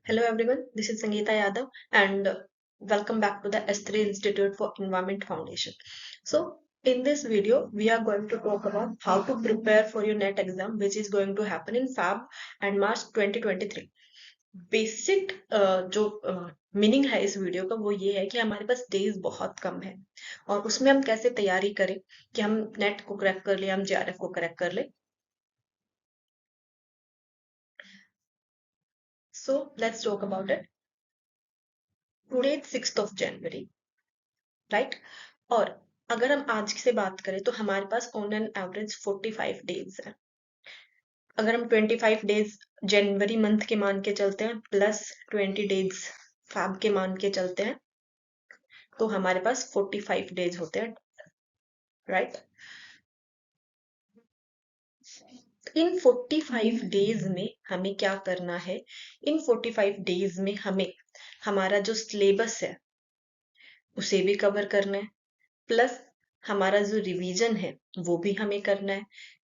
Hello everyone, this is Sangeeta Yadav and welcome back to the S3 Institute for Environment Foundation. So in this video, we are going to talk about how to prepare for your NET exam which is going to happen in Feb and March 2023. Basic जो meaning है इस video का वो ये है कि हमारे पास days बहुत कम है और उसमें हम कैसे तैयारी करें कि हम नेट को क्रैक कर ले, हम जेआरएफ को क्रैक कर ले. So let's talk about it. Today is 6th of January, right. और अगर हम आज से बात करें तो हमारे pass on an average 45 days है. अगर हम 25 डेज जनवरी मंथ के मान के चलते हैं प्लस 20 डेज फैब के मान के चलते हैं तो हमारे पास 45 डेज होते हैं, राइट. इन 45 डेज में हमें क्या करना है? इन 45 डेज में हमें हमारा जो सिलेबस है उसे भी कवर करना है, प्लस हमारा जो रिवीजन है वो भी हमें करना है,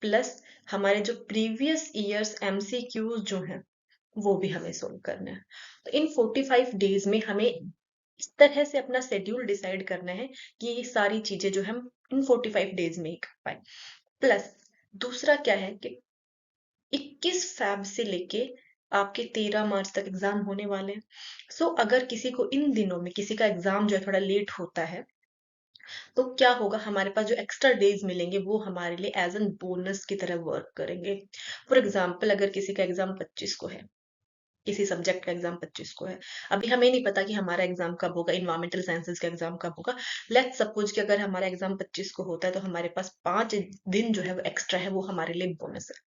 प्लस हमारे जो प्रीवियस ईयर्स एमसीक्यूज जो हैं वो भी हमें सोल्व करना है. तो इन 45 डेज में हमें इस तरह से अपना शेड्यूल डिसाइड करना है कि ये सारी चीजें जो हम इन 45 डेज में ही कर पाए. प्लस दूसरा क्या है कि 21 फैब से लेके आपके 13 मार्च तक एग्जाम होने वाले हैं. सो अगर किसी को इन दिनों में किसी का एग्जाम जो है थोड़ा लेट होता है तो क्या होगा, हमारे पास जो एक्स्ट्रा डेज मिलेंगे वो हमारे लिए एज एन बोनस की तरह वर्क करेंगे. फॉर एग्जाम्पल अगर किसी का एग्जाम 25 को है, किसी सब्जेक्ट का एग्जाम 25 को है, अभी हमें नहीं पता कि हमारा एग्जाम कब होगा, इन्वायरमेंटल साइंसेज का एग्जाम कब होगा. लेट्स सपोज कि अगर हमारा एग्जाम 25 को होता है तो हमारे पास 5 दिन जो है वो एक्स्ट्रा है, वो हमारे लिए बोनस है.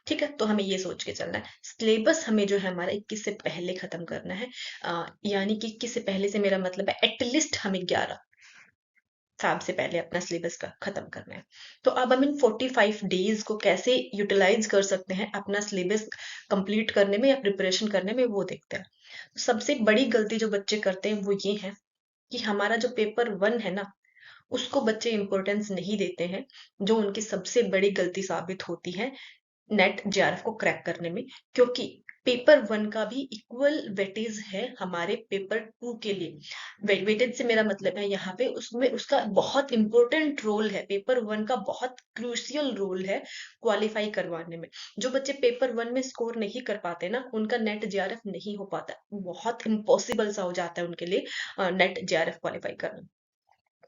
ठीक है, तो हमें ये सोच के चलना है. सिलेबस हमें जो है हमारा 21 से पहले खत्म करना है. यानी कि 21 से पहले से मेरा मतलब है एटलीस्ट हमें 11 फैब से पहले अपना सिलेबस का खत्म करना है. तो अब हम इन 45 डेज को कैसे यूटिलाइज कर सकते हैं अपना सिलेबस कंप्लीट करने में या प्रिपरेशन करने में, वो देखते हैं. तो सबसे बड़ी गलती जो बच्चे करते हैं वो ये है कि हमारा जो पेपर 1 है ना उसको बच्चे इंपॉर्टेंस नहीं देते हैं, जो उनकी सबसे बड़ी गलती साबित होती है नेट जेआरएफ को क्रैक करने में. क्योंकि पेपर 1 का भी इक्वल वेटेज है हमारे पेपर 2 के लिए. वेटेज से मेरा मतलब है यहाँ पे उसमें उसका बहुत इंपॉर्टेंट रोल है, पेपर 1 का बहुत क्रूशियल रोल है क्वालिफाई करवाने में. जो बच्चे पेपर 1 में स्कोर नहीं कर पाते ना उनका नेट जेआरएफ नहीं हो पाता, बहुत इम्पॉसिबल सा हो जाता है उनके लिए नेट जेआरएफ क्वालिफाई करना.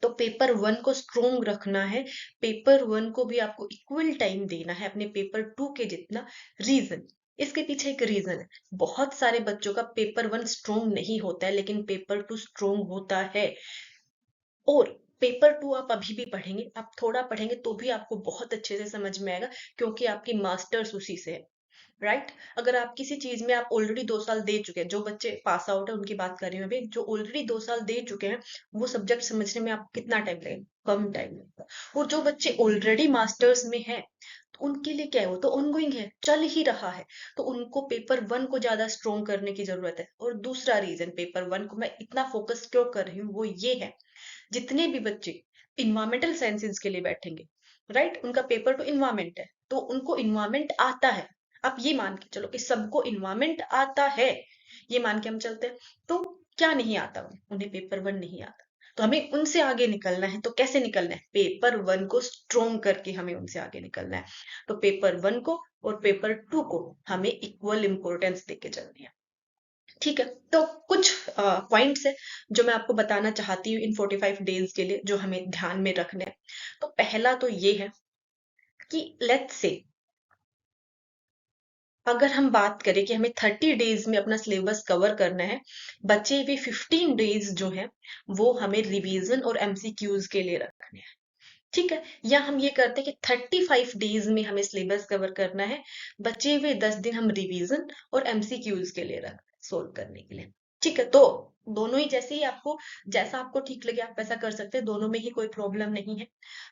तो पेपर 1 को स्ट्रोंग रखना है, पेपर 1 को भी आपको इक्वल टाइम देना है अपने पेपर 2 के जितना. रीजन, इसके पीछे एक रीजन है. बहुत सारे बच्चों का पेपर 1 स्ट्रोंग नहीं होता है लेकिन पेपर 2 स्ट्रोंग होता है. और पेपर 2 आप अभी भी पढ़ेंगे, आप थोड़ा पढ़ेंगे तो भी आपको बहुत अच्छे से समझ में आएगा क्योंकि आपकी मास्टर्स उसी से है, राइट. अगर आप किसी चीज में आप ऑलरेडी 2 साल दे चुके हैं, जो बच्चे पास आउट है उनकी बात कर रही हूँ अभी, जो ऑलरेडी 2 साल दे चुके हैं वो सब्जेक्ट समझने में आपको कितना टाइम लगेगा? कम टाइम लगेगा. और जो बच्चे ऑलरेडी मास्टर्स में हैं तो उनके लिए क्या है, वो तो ऑनगोइंग है, चल ही रहा है. तो उनको पेपर 1 को ज्यादा स्ट्रोंग करने की जरूरत है. और दूसरा रीजन पेपर 1 को मैं इतना फोकस क्यों कर रही हूँ वो ये है, जितने भी बच्चे इन्वायरमेंटल साइंसेज के लिए बैठेंगे, राइट, उनका पेपर तो इन्वायरमेंट है तो उनको इन्वायरमेंट आता है. आप ये मान के चलो कि सबको इन्वायरमेंट आता है, ये मान के हम चलते हैं. तो क्या नहीं आता उन्हें? पेपर 1 नहीं आता. तो हमें उनसे आगे निकलना है. तो कैसे निकलना है? पेपर 1 को स्ट्रोंग करके हमें उनसे आगे निकलना है. तो पेपर 1 को और पेपर 2 को हमें इक्वल इंपॉर्टेंस देके चलनी है. ठीक है, तो कुछ पॉइंट्स है जो मैं आपको बताना चाहती हूँ इन 45 डेज के लिए जो हमें ध्यान में रखने हैं. तो पहला तो ये है कि लेट्स से अगर हम बात करें कि हमें 30 डेज में अपना सिलेबस कवर करना है, बचे हुए 15 डेज जो हैं वो हमें रिवीजन और एमसीक्यूज के लिए रखने हैं. ठीक है, या हम ये करते हैं कि 35 डेज में हमें सिलेबस कवर करना है, बचे हुए 10 दिन हम रिवीजन और एमसीक्यूज के लिए रख सोल्व करने के लिए. ठीक है, तो दोनों ही जैसे ही आपको जैसा आपको ठीक लगे आप वैसा कर सकते हैं, दोनों में ही कोई प्रॉब्लम नहीं है.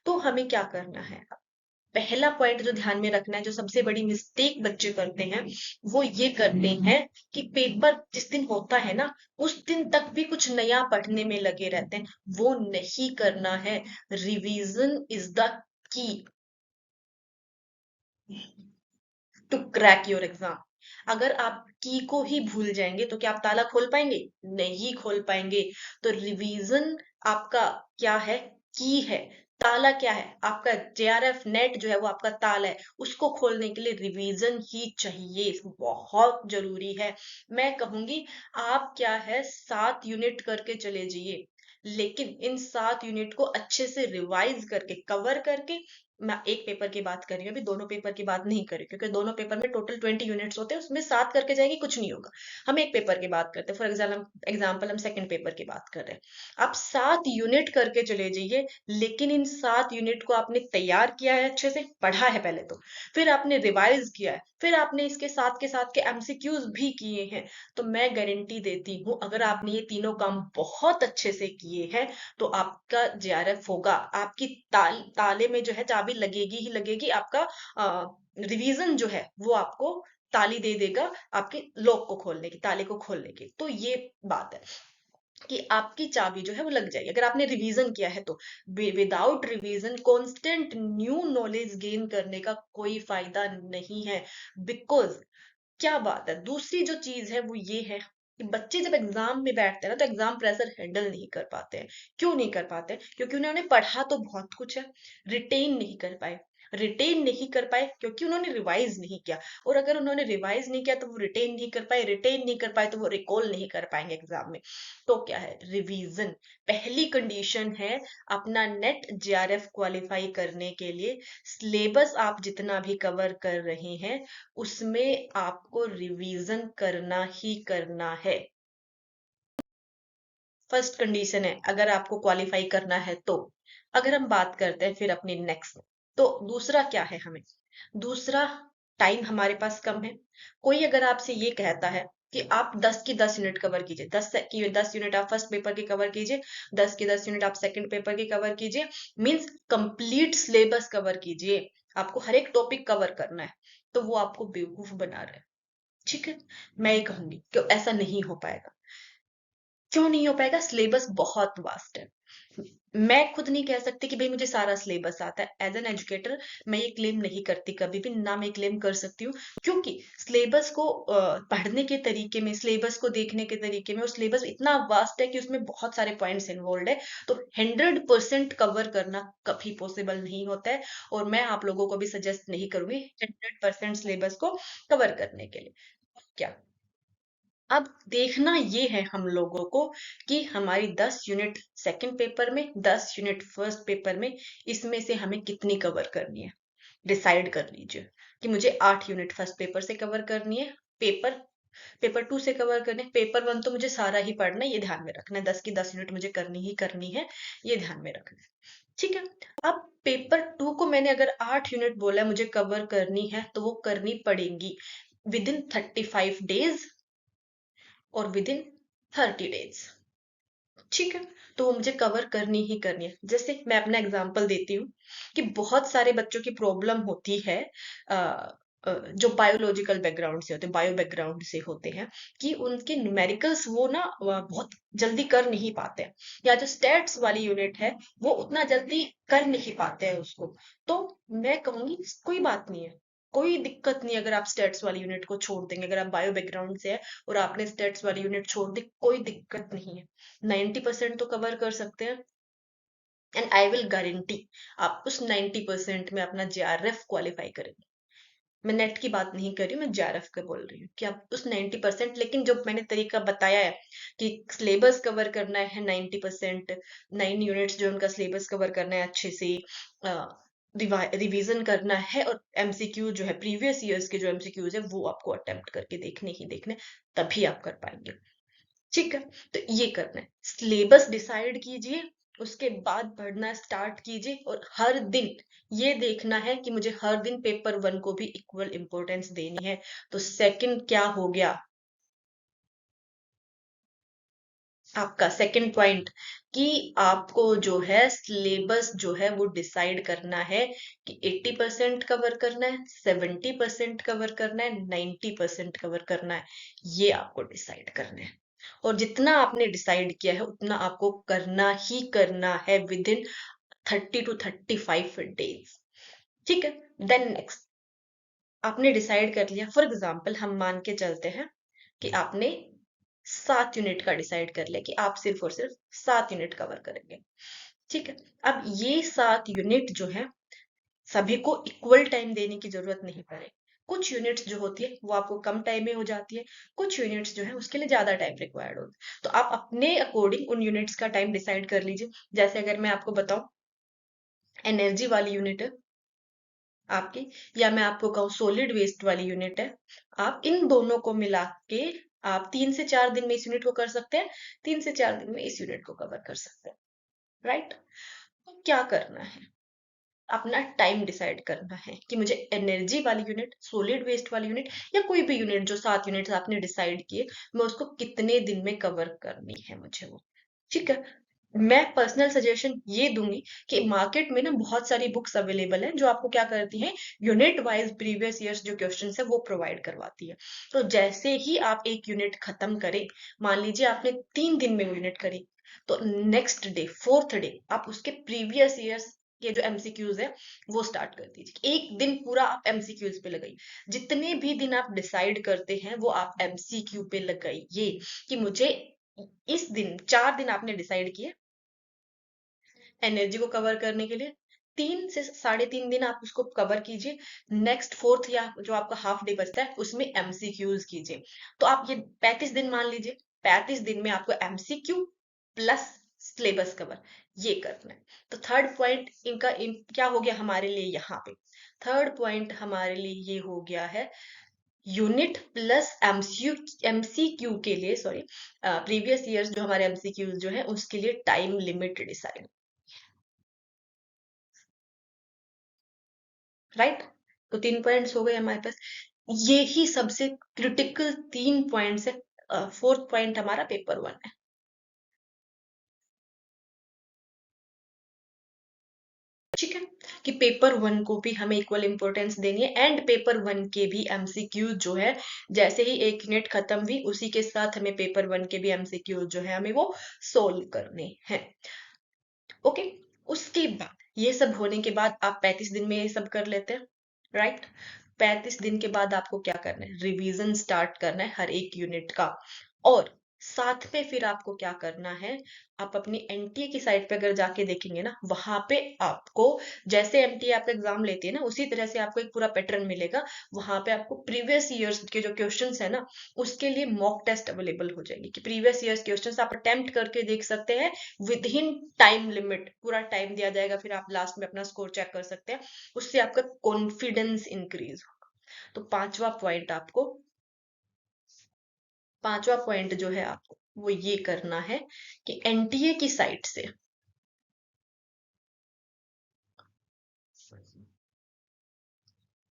तो हमें क्या करना है? पहला पॉइंट जो ध्यान में रखना है, जो सबसे बड़ी मिस्टेक बच्चे करते हैं वो ये करते हैं कि पेपर जिस दिन होता है ना उस दिन तक भी कुछ नया पढ़ने में लगे रहते हैं. वो नहीं करना है. Revision is the key to crack your exam. अगर आप की को ही भूल जाएंगे तो क्या आप ताला खोल पाएंगे? नहीं खोल पाएंगे। तो रिवीजन आपका क्या है? की है। ताला क्या है? आपका जेआरएफ नेट जो है वो आपका ताला है। उसको खोलने के लिए रिवीजन ही चाहिए, बहुत जरूरी है। मैं कहूंगी आप क्या है 7 यूनिट करके चले जाइए, लेकिन इन 7 यूनिट को अच्छे से रिवाइज करके कवर करके, मैं एक पेपर की बात कर रही हूँ अभी, दोनों पेपर की बात नहीं कर रही, क्योंकि दोनों पेपर में टोटल 20 यूनिट्स होते हैं, उसमें 7 करके जाएंगे कुछ नहीं होगा। हम एक पेपर की बात करते हैं, फॉर एग्जाम्पल हम सेकंड पेपर की बात कर रहे हैं। आप 7 यूनिट करके चले जाइए, लेकिन इन 7 यूनिट को आपने तैयार किया है, अच्छे से पढ़ा है पहले तो, फिर आपने रिवाइज किया है, फिर आपने इसके साथ के साथ के एमसीक्यूज भी किए हैं। तो मैं गारंटी देती हूँ अगर आपने ये तीनों काम बहुत अच्छे से किए हैं तो आपका जेआरएफ होगा। आपकी ताले में जो है चाबी लगेगी ही लगेगी। आपका रिवीजन जो है वो आपको ताली दे देगा आपके लॉक को खोलने की, ताले को खोलने की। तो ये बात है कि आपकी चाबी जो है वो लग जाएगी अगर आपने रिवीजन किया है तो। Without revision constant new knowledge gain करने का कोई फायदा नहीं है। बिकॉज क्या बात है, दूसरी जो चीज है वो ये है कि बच्चे जब एग्जाम में बैठते हैं ना तो एग्जाम प्रेशर हैंडल नहीं कर पाते हैं। क्यों नहीं कर पाते? क्योंकि उन्होंने पढ़ा तो बहुत कुछ है, रिटेन नहीं कर पाए। रिटेन नहीं कर पाए क्योंकि उन्होंने रिवाइज नहीं किया, और अगर उन्होंने रिवाइज नहीं किया तो वो रिटेन नहीं कर पाए, रिटेन नहीं कर पाए तो वो रिकॉल नहीं कर पाएंगे एग्जाम में। तो क्या है, रिवीजन पहली कंडीशन है अपना नेट जेआरएफ क्वालिफाई करने के लिए। सिलेबस आप जितना भी कवर कर रहे हैं उसमें आपको रिवीजन करना ही करना है। फर्स्ट कंडीशन है अगर आपको क्वालिफाई करना है तो। अगर हम बात करते हैं फिर अपनी नेक्स्ट, तो दूसरा क्या है हमें? दूसरा, टाइम हमारे पास कम है। कोई अगर आपसे ये कहता है कि आप 10 की 10 यूनिट कवर कीजिए, 10 की 10 यूनिट आप फर्स्ट पेपर की कवर कीजिए, 10 की 10 यूनिट आप सेकंड पेपर की कवर कीजिए, मीन्स कंप्लीट सिलेबस कवर कीजिए, आपको हर एक टॉपिक कवर करना है, तो वो आपको बेवकूफ बना रहा है। ठीक है, मैं ये कहूंगी कि ऐसा नहीं हो पाएगा। क्यों नहीं हो पाएगा? सिलेबस बहुत वास्ट है। मैं खुद नहीं कह सकती कि भाई मुझे सारा सिलेबस आता है। एज एन एजुकेटर मैं ये क्लेम नहीं करती, कभी भी ना मैं क्लेम कर सकती हूँ, क्योंकि सिलेबस को पढ़ने के तरीके में, सिलेबस को देखने के तरीके में, और सिलेबस इतना वास्ट है कि उसमें बहुत सारे पॉइंट्स इन्वॉल्व है। तो 100% कवर करना कभी पॉसिबल नहीं होता है, और मैं आप लोगों को भी सजेस्ट नहीं करूंगी 100% सिलेबस को कवर करने के लिए। क्या, अब देखना ये है हम लोगों को कि हमारी 10 यूनिट सेकंड पेपर में, 10 यूनिट फर्स्ट पेपर में, इसमें से हमें कितनी कवर करनी है। डिसाइड कर लीजिए कि मुझे 8 यूनिट फर्स्ट पेपर से कवर करनी है, पेपर पेपर 2 से कवर करने, पेपर 1 तो मुझे सारा ही पढ़ना है, ये ध्यान में रखना है, 10 की 10 यूनिट मुझे करनी ही करनी है, ये ध्यान में रखना है। ठीक है। अब पेपर 2 को मैंने अगर 8 यूनिट बोला मुझे कवर करनी है तो वो करनी पड़ेंगी विद इन 35 डेज और विद इन 30 डेज। ठीक है, तो वो मुझे कवर करनी ही करनी है। जैसे मैं अपना एग्जांपल देती हूँ कि बहुत सारे बच्चों की प्रॉब्लम होती है, अ, जो बायोलॉजिकल बैकग्राउंड से होते हैं, बायो बैकग्राउंड से होते हैं, कि उनके न्यूमेरिकल्स वो ना बहुत जल्दी कर नहीं पाते हैं, या जो स्टैट्स वाली यूनिट है वो उतना जल्दी कर नहीं पाते हैं उसको। तो मैं कहूंगी कोई बात नहीं है, कोई दिक्कत नहीं अगर आप स्टैट्स वाली यूनिट को छोड़ देंगे। अगर आप बायो बैकग्राउंड से है और आपने स्टैट्स वाली यूनिट छोड़ दी, कोई दिक्कत नहीं है, 90% तो कवर कर सकते हैं। एंड आई विल गारंटी आप उस 90% में अपना जेआरएफ क्वालिफाई करेंगे। मैं नेट की बात नहीं कर रही हूँ, मैं जेआरएफ का बोल रही हूँ कि आप उस 90%, लेकिन जो मैंने तरीका बताया है कि सिलेबस कवर करना है 90%, 9 यूनिट्स जो उनका सिलेबस कवर करना है अच्छे से, रिवीजन करना है, और एमसीक्यू जो है प्रीवियस ईयर्स के जो एमसीक्यूज है वो आपको अटेम्प्ट करके देखने ही देखने, तभी आप कर पाएंगे। ठीक है, तो ये करना है, सिलेबस डिसाइड कीजिए, उसके बाद पढ़ना स्टार्ट कीजिए, और हर दिन ये देखना है कि मुझे हर दिन पेपर 1 को भी इक्वल इंपॉर्टेंस देनी है। तो सेकंड क्या हो गया आपका? सेकंड पॉइंट कि आपको जो है सिलेबस जो है वो डिसाइड करना है कि 80% कवर करना है, 70% कवर करना है, 90% कवर करना है, ये आपको डिसाइड करना है। और जितना आपने डिसाइड किया है उतना आपको करना ही करना है विद इन 30 to 35 डेज। ठीक है, देन नेक्स्ट, आपने डिसाइड कर लिया, फॉर एग्जाम्पल हम मान के चलते हैं कि आपने 7 यूनिट का डिसाइड कर लिया कि आप सिर्फ और सिर्फ 7 यूनिट कवर करेंगे। ठीक है, अब ये 7 यूनिट जो है सभी को इक्वल टाइम देने की जरूरत नहीं पड़े। कुछ यूनिट्स जो होती है वो आपको कम टाइम में हो जाती है, कुछ यूनिट्स जो है उसके लिए ज्यादा टाइम रिक्वायर्ड होता है। तो आप अपने अकॉर्डिंग उन यूनिट्स का टाइम डिसाइड कर लीजिए। जैसे अगर मैं आपको बताऊं, एनर्जी वाली यूनिट है आपकी, या मैं आपको कहूँ सॉलिड वेस्ट वाली यूनिट है, आप इन दोनों को मिला के आप 3 से 4 दिन में इस यूनिट को कर सकते हैं, 3 से 4 दिन में इस यूनिट को कवर कर सकते हैं। राइट, तो क्या करना है, अपना टाइम डिसाइड करना है कि मुझे एनर्जी वाली यूनिट, सॉलिड वेस्ट वाली यूनिट, या कोई भी यूनिट जो 7 यूनिट्स आपने डिसाइड किए, मैं उसको कितने दिन में कवर करनी है मुझे वो। ठीक है, मैं पर्सनल सजेशन ये दूंगी कि मार्केट में ना बहुत सारी बुक्स अवेलेबल हैं जो आपको क्या करती हैं, यूनिट वाइज प्रीवियस ईयर्स जो क्वेश्चंस है वो प्रोवाइड करवाती है। तो जैसे ही आप एक यूनिट खत्म करें, मान लीजिए आपने 3 दिन में वो यूनिट करी, तो नेक्स्ट डे, फोर्थ डे, आप उसके प्रीवियस ईयर्स के जो एमसीक्यूज है वो स्टार्ट कर दीजिए। एक दिन पूरा आप एमसीक्यूज पे लगाइए, जितने भी दिन आप डिसाइड करते हैं वो आप एमसीक्यू पे लगाइए कि मुझे इस दिन, 4 दिन आपने डिसाइड किए एनर्जी को कवर करने के लिए, 3 से 3.5 दिन आप उसको कवर कीजिए, नेक्स्ट फोर्थ या जो आपका हाफ डे बचता है उसमें एमसीक्यूज कीजिए। तो आप ये 35 दिन मान लीजिए, 35 दिन में आपको एमसीक्यू प्लस सिलेबस कवर ये करना है। तो थर्ड पॉइंट क्या हो गया हमारे लिए यहाँ पे, थर्ड पॉइंट हमारे लिए ये हो गया है, यूनिट प्लस एमसीक्यू के लिए, सॉरी, प्रीवियस ईयर्स जो हमारे एमसीक्यूज जो है उसके लिए टाइम लिमिट डिसाइड। राइट, तो 3 पॉइंट्स हो गए हमारे पास। ये ही सबसे क्रिटिकल 3 पॉइंट्स है। फोर्थ पॉइंट हमारा पेपर 1 है। ठीक है, कि पेपर 1 को भी हमें इक्वल इंपॉर्टेंस देनी है, एंड पेपर 1 के भी एमसीक्यू जो है, जैसे ही एक यूनिट खत्म हुई उसी के साथ हमें पेपर 1 के भी एमसीक्यू जो है हमें वो सोल्व करने हैं। ओके, उसके बाद ये सब होने के बाद आप 35 दिन में ये सब कर लेते हैं। राइट, 35 दिन के बाद आपको क्या करना है, रिवीजन स्टार्ट करना है हर एक यूनिट का। और साथ में फिर आपको क्या करना है, आप अपनी एनटीए की साइट पे अगर जाके देखेंगे ना, वहां पे आपको, जैसे एनटीए आपका एग्जाम लेती है ना उसी तरह से आपको एक पूरा पैटर्न मिलेगा। वहां पे आपको प्रीवियस ईयर्स के जो क्वेश्चंस है ना उसके लिए मॉक टेस्ट अवेलेबल हो जाएगी, कि प्रीवियस ईयर्स क्वेश्चंस आप अटेम्प्ट करके देख सकते हैं विद इन टाइम लिमिट, पूरा टाइम दिया जाएगा, फिर आप लास्ट में अपना स्कोर चेक कर सकते हैं। उससे आपका कॉन्फिडेंस इंक्रीज होगा। तो पांचवा पॉइंट जो है आपको वो ये करना है कि एनटीए की साइट से,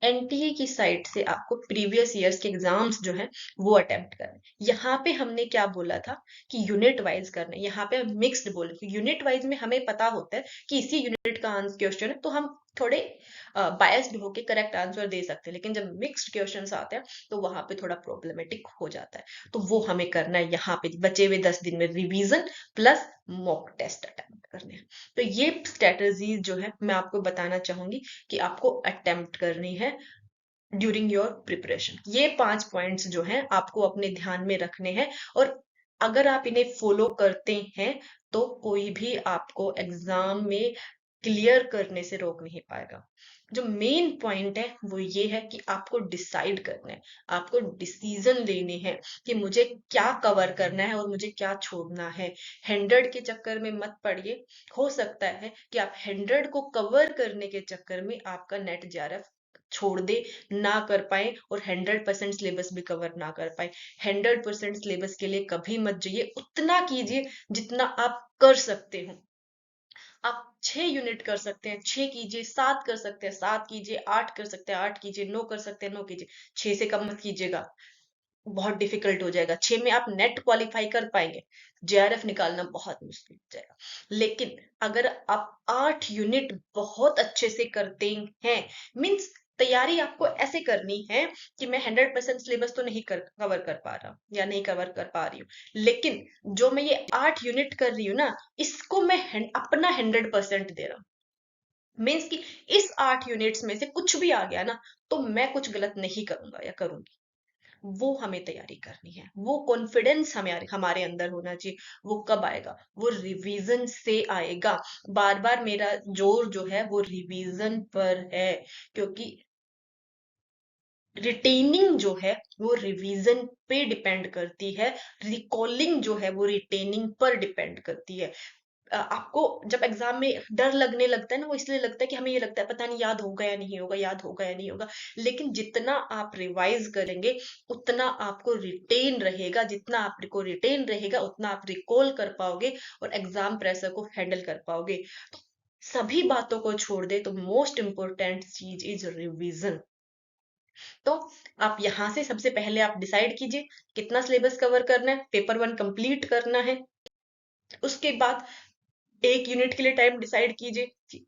एनटीए की साइट से आपको प्रीवियस ईयर्स के एग्जाम्स जो है वो अटेम्प्ट करने। यहाँ पे हमने क्या बोला था कि यूनिट वाइज करना है, यहाँ पे हम मिक्स्ड बोले। यूनिट वाइज में हमें पता होता है कि इसी यूनिट का आंसर क्वेश्चन है, तो हम थोड़े बायस्ड होके करेक्ट आंसर दे सकते हैं, लेकिन जब मिक्स्ड क्वेश्चंस आते हैं तो वहां पे थोड़ा प्रॉब्लमेटिक हो जाता है। तो वो हमें करना है यहाँ पे बचे हुए 10 दिन में, revision plus mock test attempt करने हैं। तो ये स्ट्रेटजीज जो है मैं आपको बताना चाहूंगी कि आपको अटेम्प्ट करनी है ड्यूरिंग योर प्रिपरेशन। ये 5 पॉइंट्स जो हैं आपको अपने ध्यान में रखने हैं, और अगर आप इन्हें फॉलो करते हैं तो कोई भी आपको एग्जाम में क्लियर करने से रोक नहीं पाएगा। जो मेन पॉइंट है वो ये है कि आपको डिसाइड करना है, आपको डिसीजन लेने हैं कि मुझे क्या कवर करना है और मुझे क्या छोड़ना है। 100 के चक्कर में मत पड़िए। हो सकता है कि आप 100 को कवर करने के चक्कर में आपका नेट जेआरएफ छोड़ दे, ना कर पाए, और 100% सिलेबस भी कवर ना कर पाए। 100% सिलेबस के लिए कभी मत जाइए, उतना कीजिए जितना आप कर सकते हो। आप 6 यूनिट कर सकते हैं, 6 कीजिए, 7 कर सकते हैं, 7 कीजिए, 8 कर सकते हैं, 8 कीजिए, 9 कर सकते हैं, 9 कीजिए। 6 से कम मत कीजिएगा, बहुत डिफिकल्ट हो जाएगा। 6 में आप नेट क्वालिफाई कर पाएंगे, जेआरएफ निकालना बहुत मुश्किल हो जाएगा। लेकिन अगर आप 8 यूनिट बहुत अच्छे से करते हैं, मीन्स तैयारी आपको ऐसे करनी है कि मैं 100% सिलेबस तो नहीं कवर कर पा रहा या नहीं कवर कर पा रही हूँ, लेकिन जो मैं ये 8 यूनिट कर रही हूँ ना, इसको मैं अपना 100% दे रहा हूँ। मीन्स कि इस 8 यूनिट्स में से कुछ भी आ गया ना, तो मैं कुछ गलत नहीं करूंगा या करूंगी। वो हमें तैयारी करनी है, वो कॉन्फिडेंस हमें हमारे अंदर होना चाहिए। वो कब आएगा? वो रिवीजन से आएगा। बार बार मेरा जोर जो है वो रिवीजन पर है, क्योंकि रिटेनिंग जो है वो रिवीजन पे डिपेंड करती है, रिकॉलिंग जो है वो रिटेनिंग पर डिपेंड करती है। आपको जब एग्जाम में डर लगने लगता है ना, वो इसलिए लगता है कि हमें ये लगता है पता नहीं याद होगा या नहीं होगा, याद होगा या नहीं होगा। लेकिन जितना आप रिवाइज करेंगे उतना आपको रिटेन रहेगा, जितना आपको रिटेन रहेगा उतना आप रिकॉल कर पाओगे और एग्जाम प्रेशर को हैंडल कर पाओगे। तो सभी बातों को छोड़ दे तो मोस्ट इंपॉर्टेंट चीज इज रिवीजन। तो आप यहाँ से सबसे पहले आप डिसाइड कीजिए कितना सिलेबस कवर करना है, पेपर 1 कंप्लीट करना है। उसके बाद एक यूनिट के लिए टाइम डिसाइड कीजिए कि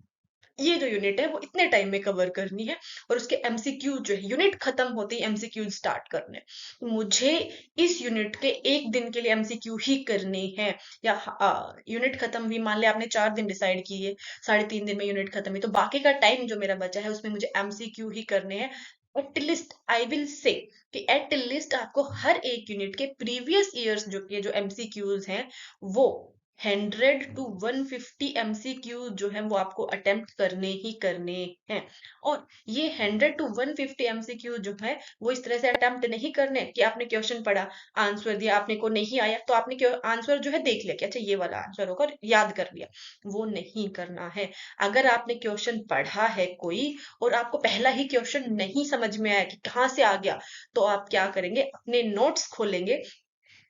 ये जो यूनिट है वो इतने टाइम में कवर करनी है, और उसके एमसीक्यू जो है यूनिट खत्म होते ही एमसीक्यू स्टार्ट करने हैं। मुझे इस यूनिट के एक दिन के लिए एमसीक्यू ही करने हैं, या यूनिट खत्म हुई, मान लिया आपने 4 दिन डिसाइड किए, 3.5 दिन में यूनिट खत्म हुई, तो बाकी का टाइम जो मेरा बचा है उसमें मुझे एमसीक्यू ही करने हैं। एटलीस्ट आई विल से कि एटलीस्ट आपको हर एक यूनिट के प्रीवियस ईयर्स जो के जो एमसीक्यूज हैं वो 100 to 150 एमसीक्यू जो है वो आपको अटेम्प्ट करने ही करने हैं। और ये 100 to 150 एमसीक्यू जो है वो इस तरह से अटेम्प्ट नहीं करने कि आपने क्वेश्चन पढ़ा, आंसर दिया, आपने को नहीं आया तो आपने आंसर जो है देख लिया कि अच्छा ये वाला आंसर होगा, याद कर लिया। वो नहीं करना है। अगर आपने क्वेश्चन पढ़ा है कोई और आपको पहला ही क्वेश्चन नहीं समझ में आया कि कहाँ से आ गया, तो आप क्या करेंगे, अपने नोट्स खोलेंगे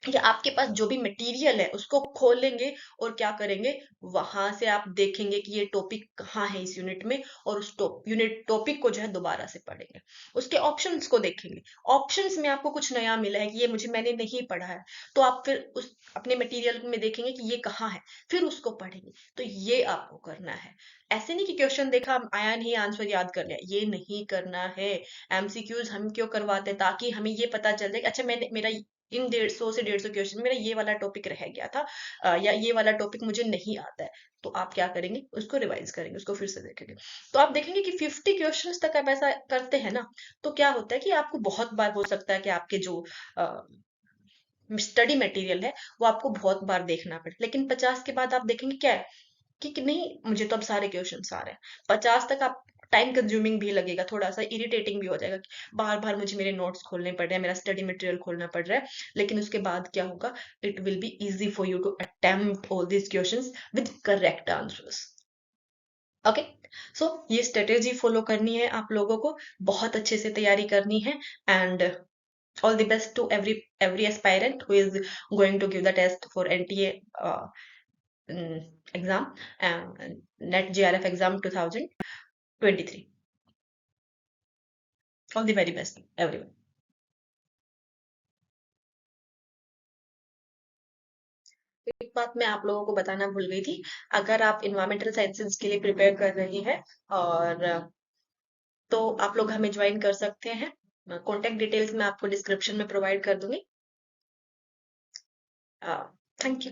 या आपके पास जो भी मटेरियल है उसको खोलेंगे, और क्या करेंगे, वहां से आप देखेंगे कि ये टॉपिक कहाँ है इस यूनिट में, और उस यूनिट टॉपिक को जो है दोबारा से पढ़ेंगे। उसके ऑप्शंस को देखेंगे, ऑप्शंस में आपको कुछ नया मिला है कि ये मैंने नहीं पढ़ा है, तो आप फिर उस अपने मटेरियल में देखेंगे कि ये कहाँ है, फिर उसको पढ़ेंगे। तो ये आपको करना है। ऐसे नहीं कि क्वेश्चन देखा आया नहीं आंसर याद कर लिया, ये नहीं करना है। एमसीक्यूज हम क्यों करवाते हैं? ताकि हमें ये पता चल जाए कि अच्छा मैंने मेरा इन 150 से 150 क्वेश्चन मेरा ये वाला टॉपिक रह गया था, या ये वाला टॉपिक मुझे नहीं आता है। तो आप क्या करेंगे, उसको रिवाइज करेंगे, उसको फिर से देखेंगे। तो आप देखेंगे कि 50 क्वेश्चंस तक आप ऐसा करते हैं ना, तो क्या होता है कि आपको बहुत बार हो सकता है कि आपके जो स्टडी मटेरियल है वो आपको बहुत बार देखना पड़े, लेकिन 50 के बाद आप देखेंगे क्या है कि नहीं, मुझे तो अब सारे क्वेश्चन आ रहे हैं। 50 तक आप टाइम कंज्यूमिंग भी लगेगा, थोड़ा सा इरिटेटिंग भी हो जाएगा कि बार बार मुझे मेरे नोट्स खोलने पड़ रहे हैं, मेरा स्टडी मटेरियल खोलना पड़ रहा है। लेकिन उसके बाद क्या होगा, it will be easy for you to attempt all these questions with correct answers. Okay, so ये स्ट्रेटेजी फॉलो करनी है आप लोगों को, बहुत अच्छे से तैयारी करनी है। And all the best to every aspirant who is going to give the test for NTA mm, exam and net GRF exam 2023. All the very best everyone. एक बात मैं आप लोगों को बताना भूल गई थी, अगर आप इन्वायरमेंटल साइंसेज के लिए प्रिपेयर कर रही हैं और तो आप लोग हमें ज्वाइन कर सकते हैं। कॉन्टेक्ट डिटेल्स मैं आपको डिस्क्रिप्शन में प्रोवाइड कर दूंगी। Thank you.